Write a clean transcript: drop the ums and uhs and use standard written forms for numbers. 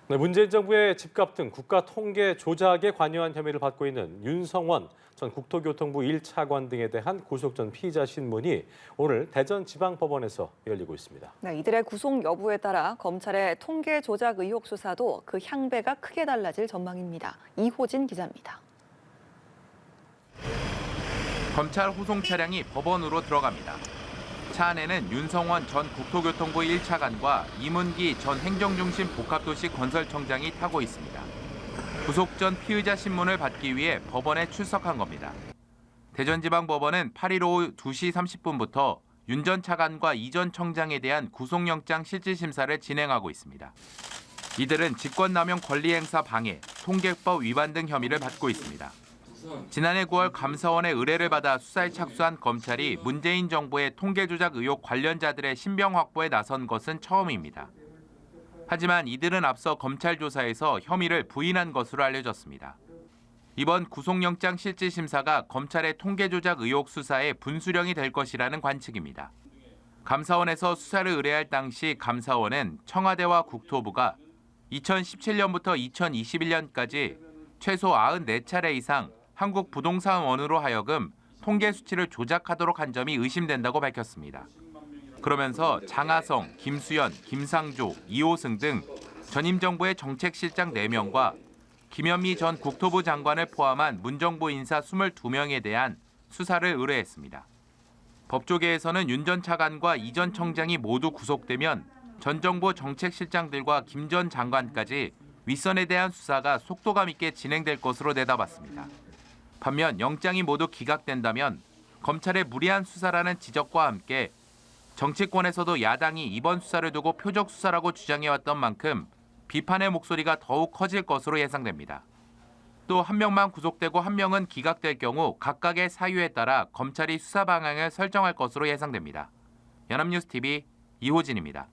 네, 문재인 정부의 집값 등 국가 통계 조작에 관여한 혐의를 받고 있는 윤성원 전 국토교통부 1차관 등에 대한 구속 전 피의자 신문이 오늘 대전지방법원에서 열리고 있습니다. 네, 이들의 구속 여부에 따라 검찰의 통계 조작 의혹 수사도 그 향배가 크게 달라질 전망입니다. 이호진 기자입니다. 검찰 호송 차량이 법원으로 들어갑니다. 차 안에는 윤성원 전 국토교통부 1차관과 이문기 전 행정중심 복합도시 건설청장이 타고 있습니다. 구속 전 피의자 신문을 받기 위해 법원에 출석한 겁니다. 대전지방법원은 8일 오후 2시 30분부터 윤 전 차관과 이 전 청장에 대한 구속영장 실질심사를 진행하고 있습니다. 이들은 직권남용 권리행사 방해, 통계법 위반 등 혐의를 받고 있습니다. 지난해 9월 감사원의 의뢰를 받아 수사에 착수한 검찰이 문재인 정부의 통계 조작 의혹 관련자들의 신병 확보에 나선 것은 처음입니다. 하지만 이들은 앞서 검찰 조사에서 혐의를 부인한 것으로 알려졌습니다. 이번 구속영장 실질심사가 검찰의 통계 조작 의혹 수사의 분수령이 될 것이라는 관측입니다. 감사원에서 수사를 의뢰할 당시 감사원은 청와대와 국토부가 2017년부터 2021년까지 최소 94차례 이상 한국부동산원으로 하여금 통계 수치를 조작하도록 한 점이 의심된다고 밝혔습니다. 그러면서 장하성, 김수현, 김상조, 이호승 등 전임 정부의 정책실장 4명과 김현미 전 국토부 장관을 포함한 문정부 인사 22명에 대한 수사를 의뢰했습니다. 법조계에서는 윤 전 차관과 이 전 청장이 모두 구속되면 전 정부 정책실장들과 김 전 장관까지 윗선에 대한 수사가 속도감 있게 진행될 것으로 내다봤습니다. 반면 영장이 모두 기각된다면 검찰의 무리한 수사라는 지적과 함께 정치권에서도 야당이 이번 수사를 두고 표적 수사라고 주장해왔던 만큼 비판의 목소리가 더욱 커질 것으로 예상됩니다. 또 한 명만 구속되고 한 명은 기각될 경우 각각의 사유에 따라 검찰이 수사 방향을 설정할 것으로 예상됩니다. 연합뉴스TV 이호진입니다.